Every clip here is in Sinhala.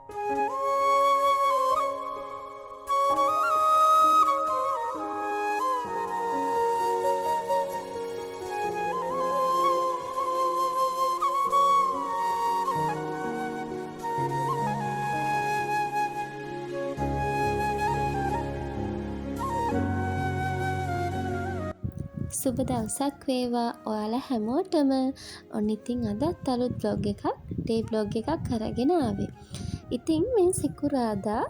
සුබ දවසක් වේවා ඔයාලා හැමෝටම. ඔන්න ඉතින් අදත් අලුත් බ්ලොග් එකක් ඩේ බ්ලොග් එකක් අරගෙන ආවේ. ඉතින් මේ සිකුරාදා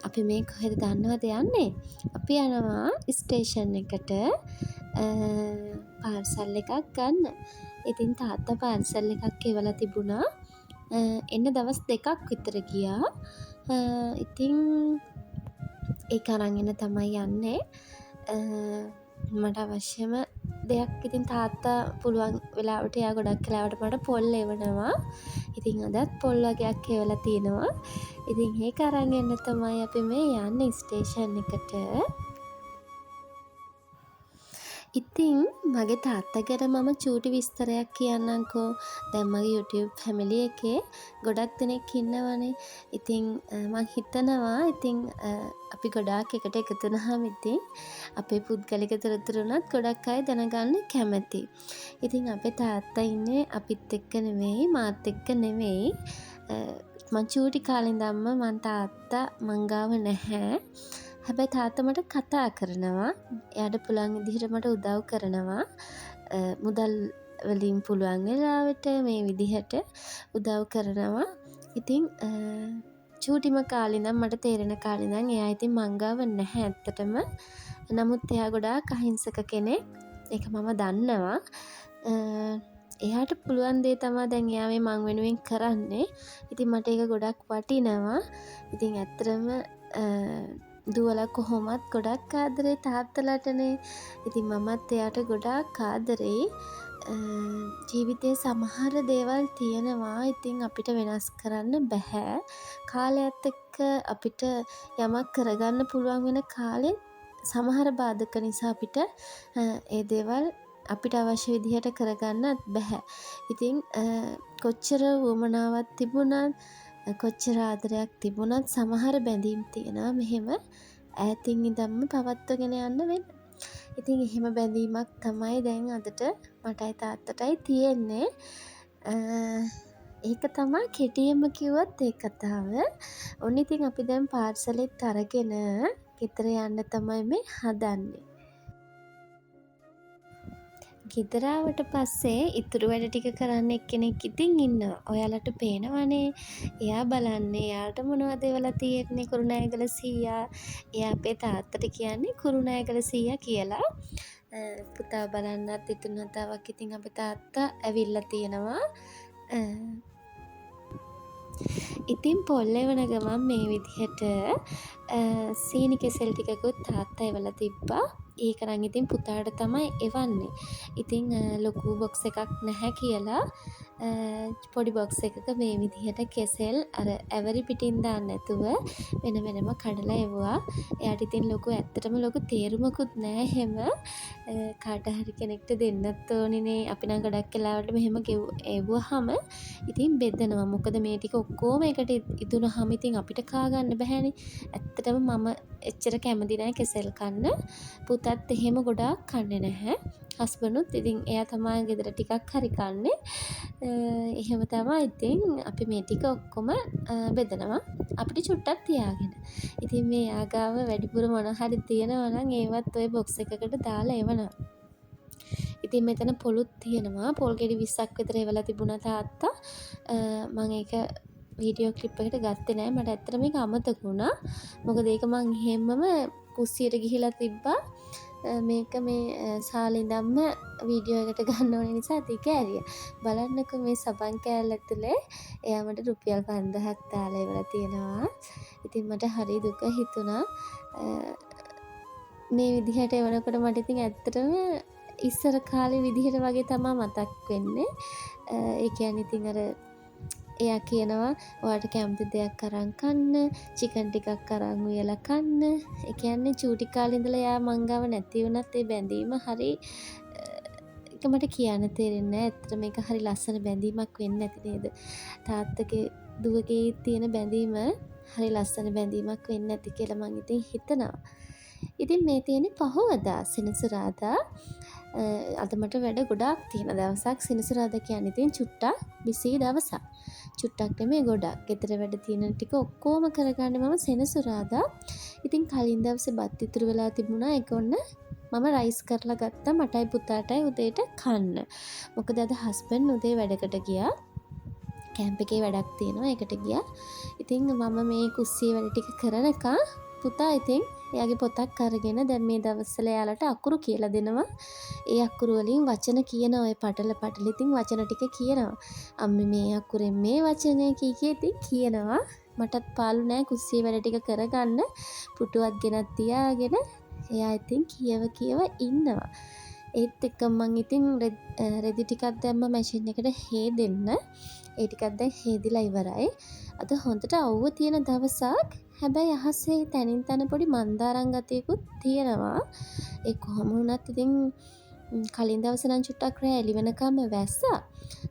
අපි මේ කොහෙද දන්නවද යන්නේ? අපි යනවා ස්ටේෂන් එකට පාර්සල් එකක් ගන්න. ඉතින් තාත්තා පාර්සල් එකක් එවලා තිබුණා. එන්න දවස් 2ක් විතර ගියා. ඉතින් ඒක අරන් එන්න තමයි යන්නේ. මට අවශ්‍යම දෙයක් ඉතින් තාත්තා පුළුවන් වෙලාවට එයා ගොඩක් වෙලාවට මට පොල් එවනවා. ඉතින් අදත් පොල් වගේක් එවලා තිනවා. ඉතින් ඒක අරන් එන්න තමයි අපි මේ යන්නේ ස්ටේෂන් එකට. ඉතින් මගේ තාත්තා ගැන මම චූටි විස්තරයක් කියන්නම්කෝ. දැන් මගේ YouTube ෆැමිලි එකේ ගොඩක් දෙනෙක් ඉන්නවනේ. ඉතින් මම හිතනවා ඉතින් අපි ගොඩාක් එකට එකතු වුණාම ඉතින් අපේ පුද්ගලික තොරතුරු උනත් ගොඩක් අය දැනගන්න කැමතියි. ඉතින් අපේ තාත්තා ඉන්නේ අපිත් එක්ක නෙවෙයි මාත් එක්ක නෙවෙයි. මං චූටි කාලේ ඉඳන්ම මං තාත්තා මං ගාව නැහැ. හැබැයි තාත්තා මට කතා කරනවා. එයාට පුළුවන් විදිහට මට උදව් කරනවා. මුදල් වලින් පුළුවන් වෙලාවට මේ විදිහට උදව් කරනවා. ඉතින් චූටිම කාලේ ඉඳන් මට තේරෙන කාලේ ඉඳන් එයා ඉතින් මං ගාව නැහැ ඇත්තටම. නමුත් එයා ගොඩාක් අහිංසක කෙනෙක්. ඒක මම දන්නවා. එයාට පුළුවන් දේ තමයි දැන් එයා මේ මං වෙනුවෙන් කරන්නේ. ඉතින් මට ඒක ගොඩක් වටිනවා. ඉතින් ඇත්තටම දුවලා කොහොමත් ගොඩක් ආදරේ තාත්තලාටනේ. ඉතින් මමත් එයාට ගොඩාක් ආදරෙයි. ජීවිතේ සමහර දේවල් තියෙනවා ඉතින් අපිට වෙනස් කරන්න බෑ. කාලයත් එක්ක අපිට යමක් කරගන්න පුළුවන් වෙන කාලෙත් සමහර බාධක නිසා අපිට ඒ දේවල් අපිට අවශ්‍ය විදිහට කරගන්නත් බෑ. ඉතින් කොච්චර වුවමනාවක් තිබුණත් කොච්චර ආදරයක් තිබුණත් සමහර බැඳීම් තියෙනවා මෙහෙම ඈතින් ඉඳන්ම පවත්වගෙන යන්න වෙන. ඉතින් එහෙම බැඳීමක් තමයි දැන් අදට මටයි තාත්තටයි තියෙන්නේ. ඒක තමයි කෙටියෙන්ම කිව්වොත් ඒ කතාව. ඔන්න ඉතින් අපි දැන් පාර්සලෙත් අරගෙන ගෙදර යන්න තමයි මේ හදන්නේ. ගෙදර ආවට පස්සේ ඉතුරු වැඩ ටික කරන්න එක්කෙනෙක් ඉතින් ඉන්නවා. ඔයාලට පේනවනේ. එයා බලන්නේ එයාට මොනවද එවලා තියෙන්නේ කුරුණෑගල සීයා. එයා අපේ තාත්තට කියන්නේ කුරුණෑගල සීයා කියලා. පුතා බලන්නත් ඉතුරු නතාවක් ඉතින් අපේ තාත්තා ඇවිල්ලා තියෙනවා. ඉතින් පොල් එවන ගමන් මේ විදිහට සීනි කෙසෙල් ටිකකුත් තාත්තා එවලා තිබ්බා. ඒක නම් ඉතින් පුතාට තමයි එවන්නේ. ඉතින් ලොකු බොක්ස් එකක් නැහැ කියලා පොඩි බොක්ස් එකක මේ විදිහට කෙසෙල් අර ඇවරි පිටින් දාන්න නැතුව වෙන වෙනම කඩලා එවුවා. එයාට ඉතින් ලොකු ඇත්තටම ලොකු තේරුමකුත් නැහැ එහෙම. කාට හරි කෙනෙක්ට දෙන්නත් ඕනිනේ. අපි නම් ගොඩක් වෙලාවට මෙහෙම එවුවාම ඉතින් බෙදනවා. මොකද මේ ටික ඔක්කොම එකට ඉදුණාම ඉතින් අපිට කා ගන්න බෑනේ. ඇත්තටම මම එච්චර කැමති නැහැ කෙසෙල් කන්න. පුතත් එහෙම ගොඩාක් කන්නේ නැහැ. හස්බන්ඩ්ුත් ඉතින් එයා තමයි ගෙදර ටිකක් හරි කන්නේ. එහෙම තමයි ඉතින් අපි මේ ටික ඔක්කොම බෙදනවා. අපිට චුට්ටක් තියාගෙන. ඉතින් මේ ආගාව වැඩිපුර මොන හරි තියෙනවා නම් ඒවත් ඔය බොක්ස් එකකට දාලා එවනවා. ඉතින් මෙතන පොලුත් තියෙනවා. පොල් ගෙඩි 20ක් විතර එවලා තිබුණා තාත්තා. මම ඒක වීඩියෝ ක්ලිප් එකට ගත්තේ නෑ. මට ඇත්තට මේක අමතක වුණා. මොකද ඒක මං හැමම කුස්සියට ගිහිලා තිබ්බා. මේක මේ සාලේ ඉඳන්ම වීඩියෝ එකට ගන්න ඕන නිසා තික ඇරියා. බලන්නකෝ මේ සබන් කෑල්ල ඇතුලේ එයා මට රුපියල් 5000ක් දාලා ඉවලා තියෙනවා. ඉතින් මට හරි දුක හිතුණා. මේ විදිහට එවනකොට මට ඉතින් ඇත්තටම ඉස්සර කාලේ විදිහට වගේ තමයි මතක් වෙන්නේ. ඒ කියන්නේ ඉතින් අර එයා කියනවා ඔයාට කැමති දෙයක් අරන් කන්න, චිකන් ටිකක් අරන් උයලා කන්න. ඒ කියන්නේ චූටි කාලේ ඉඳලා එයා මං ගාව නැති වුණත් ඒ බැඳීම හරි ඒක මට කියන්න තේරෙන්නේ නැහැ. ඇත්තට මේක හරි ලස්සන බැඳීමක් වෙන්නේ නැති නේද? තාත්තගේ දුවගේ තියෙන බැඳීම හරි ලස්සන බැඳීමක් වෙන්නේ නැති කියලා මං ඉතින් හිතනවා. ඉතින් මේ තියෙන්නේ පහුවදා සෙනසුරාදා. අද මට වැඩ ගොඩාක් තියෙන දවසක්. සෙනසුරාදා කියන්නේ ඉතින් චුට්ටක් බිසී දවසක්. චුට්ටක් නෙමෙයි ගොඩක්. ගෙදර වැඩ තියෙන ටික ඔක්කොම කරගන්නේ මම සෙනසුරාදා. ඉතින් කලින් දවසේ බත් ඉතුරු වෙලා තිබුණා. ඒක ඔන්න මම රයිස් කරලා ගත්තා මටයි පුතාටයි උදේට කන්න. මොකද අද හස්බන්ඩ් උදේ වැඩකට ගියා. කැම්ප් එකේ වැඩක් තියෙනවා. ඒකට ගියා. ඉතින් මම මේ කුස්සියේ වැඩ ටික කරනකම් පුතා ඉතින් එයාගේ පොතක් අරගෙන දැන් මේ දවස්වල එයාලට අකුරු කියලා දෙනවා. ඒ අකුරු වලින් වචන කියනවා. ඔය පටල ඉතින් වචන ටික කියනවා. අම්මේ මේ අකුරෙන් මේ වචනේ කී ඉතින් කියනවා. මටත් පාළු නෑ කුස්සියේ වැඩ ටික කරගන්න. පුටුවක් ගෙනත් තියාගෙන එයා ඉතින් කියව ඉන්නවා. ඒත් එක්ක මං ඉතින් රෙදි ටිකක් දැම්ම මැෂින් එකට හේදෙන්න. ඒ ටිකක් දැන් හේදිලා ඉවරයි. අද හොඳට අවුව තියෙන දවසක්. හැබැයි අහසේ තනින් තන පොඩි මන්දාරම් ගතියකුත් තියෙනවා. ඒ කොහොම වුණත් ඉතින් කලින් දවසේ නම් චුට්ටක් රෑ එළි වෙනකම් වැස්සා.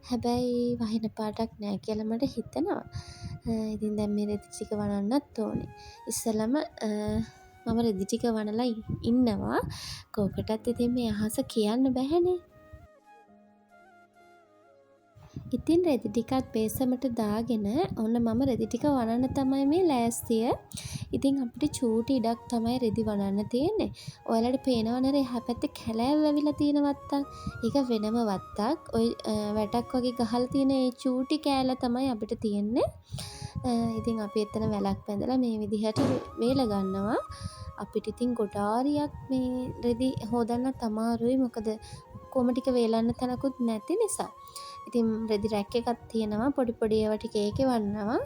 හැබැයි වහින පාටක් නෑ කියලා මට හිතෙනවා. ඉතින් දැන් මේ රෙදි ටික වනන්නත් ඕනේ. ඉස්සෙල්ලම මම රෙදි ටික වනලා ඉන්නවා. කෝකටත් ඉතින් මේ අහස කියන්න බැහැනේ. ඉතින් රෙදි ටිකත් බේසමට දාගෙන ඔන්න මම රෙදි ටික වනන්න තමයි මේ ලෑස්තිය. ඉතින් අපිට චූටි ඉඩක් තමයි රෙදි වනන්න තියෙන්නේ. ඔයාලට පේනව නේද එහා පැත්තේ කැලෑව වැවිලා තියෙන වත්තක්. ඒක වෙනම වත්තක්. ওই වැටක් වගේ ගහලා තියෙන ඒ චූටි කෑල්ල තමයි අපිට තියෙන්නේ. ඉතින් අපි එතන වැලක් බැඳලා මේ විදිහට වේල ගන්නවා. අපිට ඉතින් ගොඩාරියක් මේ රෙදි හොදන්න අමාරුයි. මොකද කොම ටික වේලන්න තැනකුත් නැති නිසා. ඉතින් රෙදි රැක් එකක් තියෙනවා. පොඩි පොඩි ඒවා ටික ඒකේ වන්නවා.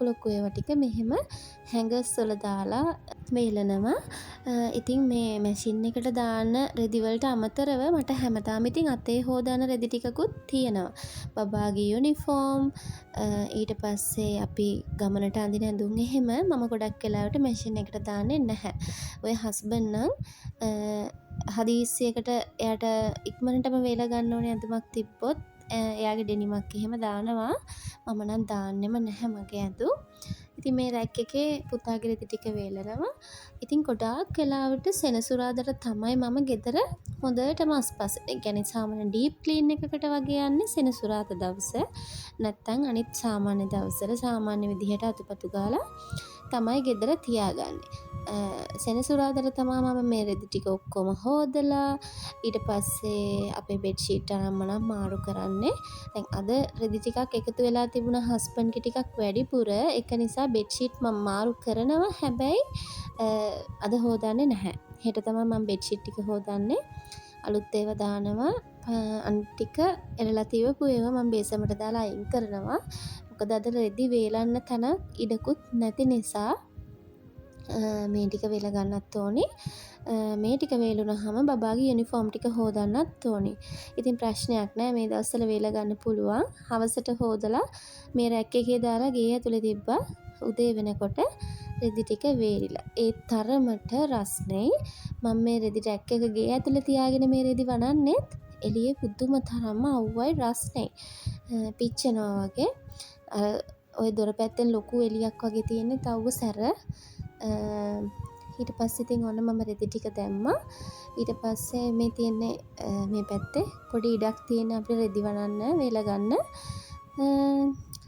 ලොකු ඒවා ටික මෙහෙම හැංගර්ස් වල දාලා වේලනවා. ඉතින් මේ මැෂින් එකට දාන රෙදි වලට අමතරව මට හැමදාම ඉතින් අතේ හොදාන රෙදි ටිකකුත් තියෙනවා. බබාගේ යුනිෆෝම් ඊට පස්සේ අපි ගමනට අඳින ඇඳුම් එහෙම මම ගොඩක් වෙලාවට මැෂින් එකට දාන්නේ නැහැ. ඔය හස්බන්ඩ් නම් හදිස්සියකට එයාට ඉක්මනටම වේලා ගන්න ඕනේ ඇඳුමක් තිබ්බොත් එයාගේ ඩෙනිමක් එහෙම දානවා. මම නම් දාන්නෙම නැහැ මගේ ඇඳුම්. ඉතින් මේ රැක් එකේ පුතාගේ රෙදි ටික වේලනවා. ඉතින් ගොඩාක් වෙලාවට සෙනසුරාදාට තමයි මම ගෙදර හොඳටම අස්පස්. ඒ කියන්නේ සාමාන්‍ය ඩීප් ක්ලීන් එකකට වගේ යන්නේ සෙනසුරාදා දවසේ. නැත්තම් අනිත් සාමාන්‍ය දවස්වල සාමාන්‍ය විදිහට අතුපතු ගාලා තමයි ගෙදර තියාගන්නේ. සෙනසුරාදාට තමයි මම මේ රෙදි ටික ඔක්කොම හොදලා ඊට පස්සේ අපේ බෙඩ් ෂීට් අරම්මනම් මාරු කරන්නේ. දැන් අද රෙදි ටිකක් එකතු වෙලා තිබුණා හස්බන්ඩ්ගේ ටිකක් වැඩිපුර. ඒක නිසා බෙඩ් ෂීට් මම මාරු කරනවා. හැබැයි අද හොදන්නේ නැහැ. හෙට තමයි මම බෙඩ් ෂීට් ටික හොදන්නේ. අලුත් ඒවා දානවා. අනිත් ටික එලලා තියවපු ඒවා මම බේසමට දාලා අයින් කරනවා. මොකද අද රෙදි වේලන්න තැන ඉඩකුත් නැති නිසා මේ ටික වේල ගන්නත් ඕනේ. මේ ටික වේලුනහම බබාගේ යුනිෆෝම් ටික හොදන්නත් ඕනේ. ඉතින් ප්‍රශ්නයක් නෑ මේ දවස්වල වේල ගන්න පුළුවන්. හවසට හොදලා මේ රැක් එකේ දාලා ගේ ඇතුලේ තිබ්බා. උදේ වෙනකොට රෙදි ටික වේලිලා. ඒ තරමට රස්නේ. මම මේ රෙදි රැක් එක ගේ ඇතුලේ තියාගෙන මේ රෙදි වනන්නෙත් එළියේ පුදුම තරම්ම අවුවයි රස්නේ. පිච්චෙනවා වගේ. ඔය දොර පැත්තෙන් ලොකු එළියක් වගේ තියෙන තව්ව සැර. ඊට පස්සේ ඉතින් ඔන්න මම රෙදි ටික දැම්මා. ඊට පස්සේ මේ තියෙන්නේ මේ පැත්තේ පොඩි ඉඩක් තියෙන අපිට රෙදි වනන්න වේල ගන්න.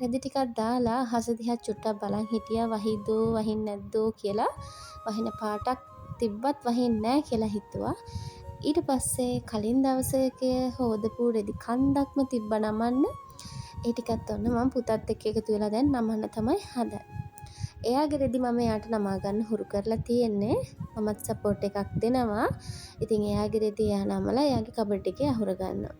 රෙදි ටිකක් දාලා අහස දිහා චුට්ටක් බලන් හිටියා වහිද්දෝ වහින් නැද්දෝ කියලා. වහින පාටක් තිබ්බත් වහින්නේ නැහැ කියලා හිතුවා. ඊට පස්සේ කලින් දවසක හොදපු රෙදි කන්දක්ම තිබ්බ නමන්න. ඒ ටිකත් ඔන්න මම පුතත් එක්ක එකතු වෙලා දැන් නමන්න තමයි හදන්නේ. එයාගේ රෙදි මම එයාට නමා ගන්න හුරු කරලා තියෙන්නේ. මමත් සපෝට් එකක් දෙනවා. ඉතින් එයාගේ රෙදි එයා නමලා එයාගේ කබඩ් එකේ අහුර ගන්නවා.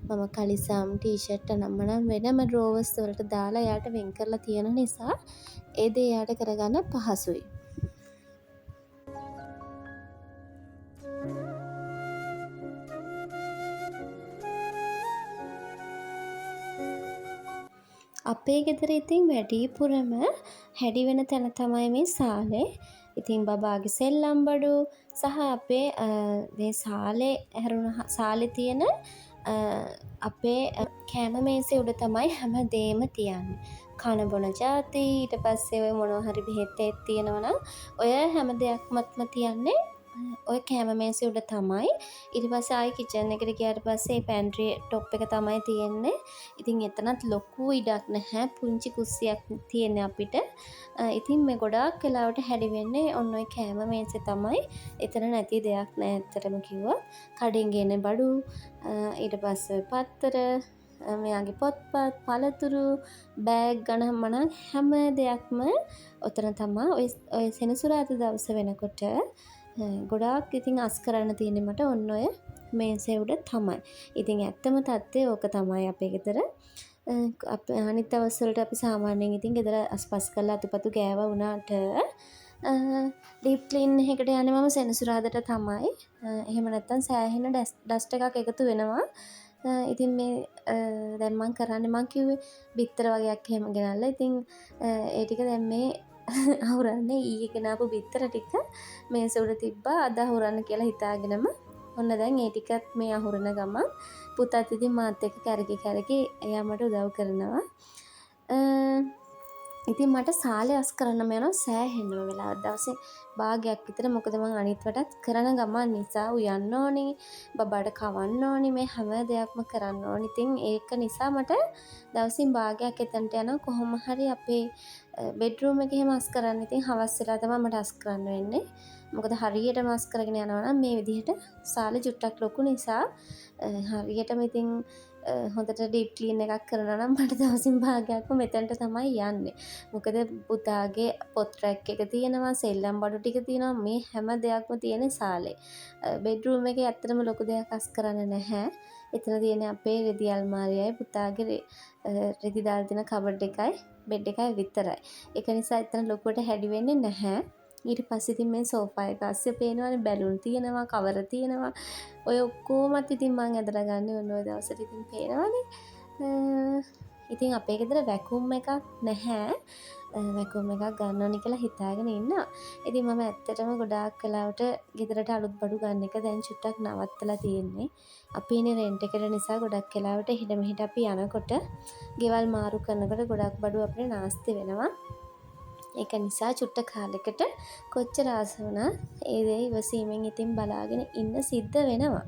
මම කලිසම් ටී-ෂර්ට් නමනම් වෙනම ඩ්‍රෝවර්ස් වලට දාලා එයාට වෙන් කරලා තියෙන නිසා ඒ දේ එයාට කරගන්න පහසුයි. අපේ ගෙදර ඉතින් වැඩිපුරම හැඩි වෙන තැන තමයි මේ සාලේ. ඉතින් බබාගේ සෙල්ලම් බඩු සහ අපේ මේ සාලේ තියෙන අපේ කෑම මේසේ උඩ තමයි හැම දේම තියන්නේ. කන බොන ජාති, ඊට පස්සේ ඔය මොනවා හරි බෙහෙත් ඒත් තියෙනවනම් ඔය හැම දෙයක්මත්ම තියන්නේ ඔය කෑම මේසේ උඩ තමයි. ඊට පස්සේ ආයි කිචන් එකට ගියාට පස්සේ පැන්ට්‍රි টොප් එක තමයි තියෙන්නේ. ඉතින් එතනත් ලොකු ඉඩක් නැහැ. පුංචි කුස්සියක් තියෙන්නේ අපිට. ඉතින් මේ ගොඩාක් වෙලාවට හැඩි වෙන්නේ ඔන්න ඔය කෑම මේසේ තමයි. එතන නැති දෙයක් නෑ ඇත්තටම කිව්වොත්. කඩෙන් ගෙන බඩු, ඊට පස්සේ පත්තර, මෙයාගේ පොත්පත්, පළතුරු, බෑග් ගණන් මනන් හැම දෙයක්ම ඔතන තමයි. ඔය සෙනසුරාදා දවස වෙනකොට ගොඩාක් ඉතින් අස් කරන්න තියෙන්නේ මට ඔන්න ඔය මේසේ උඩ තමයි. ඉතින් ඇත්තම තත්ත්වය ඕක තමයි අපේ ගෙදර. අනිත් දවස්වලට අපි සාමාන්‍යයෙන් ඉතින් ගෙදර අස්පස් කරලා අතුපතු ගෑවා වුණාට ඩීප් ක්ලීන් එකකට යන්නේ මම සෙනසුරාදාට තමයි. එහෙම නැත්තම් සෑහෙන ඩස්ට් එකක් එකතු වෙනවා. ඉතින් මේ දැන් මම කරන්නේ මං කිව්වේ බිත්තර වගේක් එහෙම ගෙනල්ලා. ඉතින් ඒ ටික දැන් මේ අහුරන්නේ ඊයේ ගෙනාපු බිත්තර ටික මේස උඩ තිබ්බා. අද අහුරන්න කියලා හිතාගෙනම ඔන්න දැන් ඒ ටිකත් මේ අහුරන ගමන් පුතත් ඉතින් මාත් එක්ක කැරකි එයා මට උදව් කරනවා. ඉතින් මට සාලේ අස් කරන්නම යනවා සෑහෙනම වෙලාවක්. දවසේ භාගයක් විතර. මොකද මං අනිත් වටත් කරන ගමන් නිසා උයන්න ඕනේ, බබාට කවන්න ඕනේ, මේ හැම දෙයක්ම කරන්න ඕනේ. ඉතින් ඒක නිසා මට දවසින් භාගයක් එතනට යනවා. කොහොම හරි අපේ බෙඩ්රූම් එකේ එහෙම අස් කරන්න ඉතින් හවස් වෙලා තමයි මට අස් කරන්න වෙන්නේ. මොකද හරියටම අස් කරගෙන යනවා නම් මේ විදිහට සාලේ චුට්ටක් ලොකු නිසා හරියටම ඉතින් හොඳට ඩීප් ක්ලීන් එකක් කරනවා නම් මට දවසින් භාගයක්ම මෙතනට තමයි යන්නේ. මොකද පුතාගේ පොත් රැක් එක තියෙනවා, සෙල්ලම් බඩු ටික තියෙනවා, මේ හැම දෙයක්ම තියෙන සාලේ. බෙඩ්රූම් එකේ ඇත්තටම ලොකු දෙයක් අස් කරන්න නැහැ. එතන තියෙන අපේ රෙදි අල්මාරියයි පුතාගේ රෙදි දාලා තියෙන කබඩ් එකයි බෙඩ් එකයි විතරයි. ඒක නිසා එතන ලොකුවට හැඩි වෙන්නේ නැහැ. ඊට පස්සේ ඉතින් මේ සෝෆා එක අස්සේ පේනවනේ බැලුන් තියෙනවා, කවර තියෙනවා. ඔය ඔක්කොමත් ඉතින් මම ඇදලා ගන්න ඔන්න ඔය දවසට ඉතින් පේනවනේ. ඉතින් අපේ ගෙදර වැකුම් එකක් නැහැ. වැකුම් එකක් ගන්න ඕනි කියලා හිතාගෙන ඉන්නවා. ඉතින් මම ඇත්තටම ගොඩාක් වෙලාවට ගෙදරට අලුත් බඩු ගන්න එක දැන් චුට්ටක් නවත්තලා තියෙන්නේ. අපි ඉන්නේ රෙන්ට් එකට නිසා ගොඩක් වෙලාවට හිට මෙහිට අපි යනකොට ගෙවල් මාරු කරනකොට ගොඩක් බඩු අපිට නාස්ති වෙනවා. ඒක නිසා චුට්ට කාලෙකට කොච්චර ආස වුණා ඒ දේ ඉවසීමෙන් ඉතින් බලාගෙන ඉන්න සිද්ධ වෙනවා.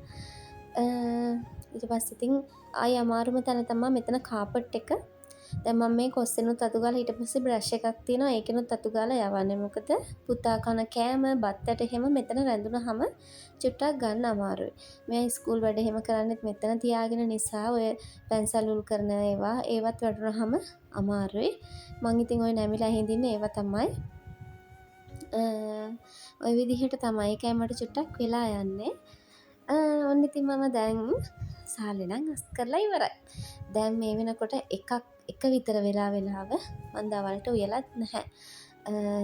ඊට පස්සේ ඉතින් ආය අමාරුම තැන තමයි මෙතන කාපට් එක. දැන් මම මේ කොස්සෙනුත් අතු ගාලා ඊට පස්සේ බ්‍රෂ් එකක් තියෙනවා ඒකෙනුත් අතු ගාලා යවන්නේ. මොකද පුතා කන කෑම බත්තට එහෙම මෙතන රැඳුනහම චුට්ටක් ගන්න අමාරුයි. මම ස්කූල් වැඩ එහෙම කරන්නේත් මෙතන තියාගෙන නිසා ඔය පැන්සල් උල් කරන ඒවත් වැටුනහම අමාරුයි. මං ඉතින් ඔය නැමිලා හින්දින්නේ ඒව තමයි. ඔය විදිහට තමයි ඒකයි මට චුට්ටක් වෙලා යන්නේ. ඔන්න ඉතින් මම දැන් සාලේ නම් අස් කරලා ඉවරයි. දැන් මේ වෙනකොට එක විතර වෙලාව මම දවල්ට උයලත් නැහැ.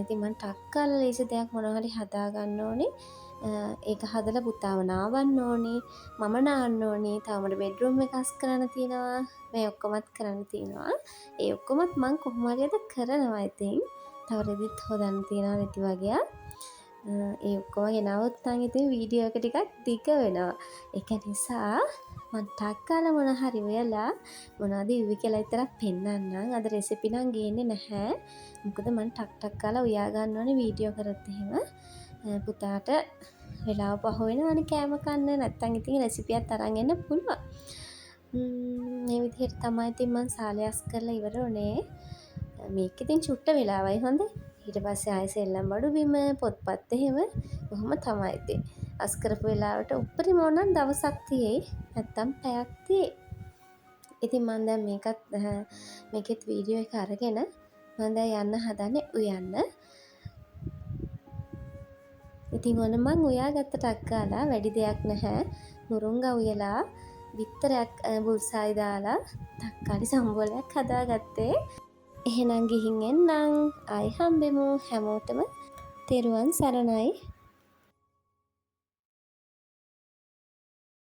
ඉතින් මම ටක් කාලා ලේසි දෙයක් මොනවා හරි හදා ගන්න ඕනේ. ඒක හදලා පුතාව නාවන්න ඕනේ. මම නාන්න ඕනේ. තව මට බෙඩ්රූම් එක අස් කරන්න තියෙනවා. මේ ඔක්කොමත් කරන්න තියෙනවා. ඒ ඔක්කොමත් මම කොහොම හරි අද කරනවා ඉතින්. තව රෙදිත් හොදන්න තියෙනවා රෙදි වගේ. ඒ ඔක්කොම ගෙනවොත් නම් ඉතින් වීඩියෝ එක ටිකක් දිග වෙනවා. ඒක නිසා මම ටක් කාලා මොන හරි වෙලා මොනවද ඉවි කියලා විතරක් පෙන්නන්නම්. අද රෙසිපි නම් ගේන්නේ නැහැ. මොකද මම ටක් කාලා උයා ගන්න ඕනේ වීඩියෝ කරත් එහෙම. පුතාට වෙලාව පහ වෙනවනේ කෑම කන්න. නැත්තම් ඉතින් රෙසිපියක් අරන් එන්න පුළුවන්. මේ විදිහට තමයි ඉතින් මම සාලේ අස් කරලා ඉවර වුණේ. මේක ඉතින් චුට්ට වෙලාවයි හොඳ. ඊට පස්සේ ආයෙ සෙල්ලම් බඩු බිම පොත්පත් එහෙම කොහොම තමයි ඉතින්. අස් කරපු වෙලාවට උපරිම ඕනනම් දවසක් තියෙයි. නැත්තම් පැයක් තියෙයි. ඉතින් මම දැන් මේකෙත් වීඩියෝ එක අරගෙන මම දැන් යන්න හදන්නේ උයන්න. ඉතින් ඔන්න මං උයාගත්ත ටක් ගාලා වැඩි දෙයක් නැහැ. මුරුංගා උයලා බිත්තරයක් බුල්සායි දාලා තක්කාලි සම්බෝලයක් හදාගත්තේ. එහෙනම් ගිහින් එන්නම්. ආයි හම්බෙමු. හැමෝටම තෙරුවන් සරණයි.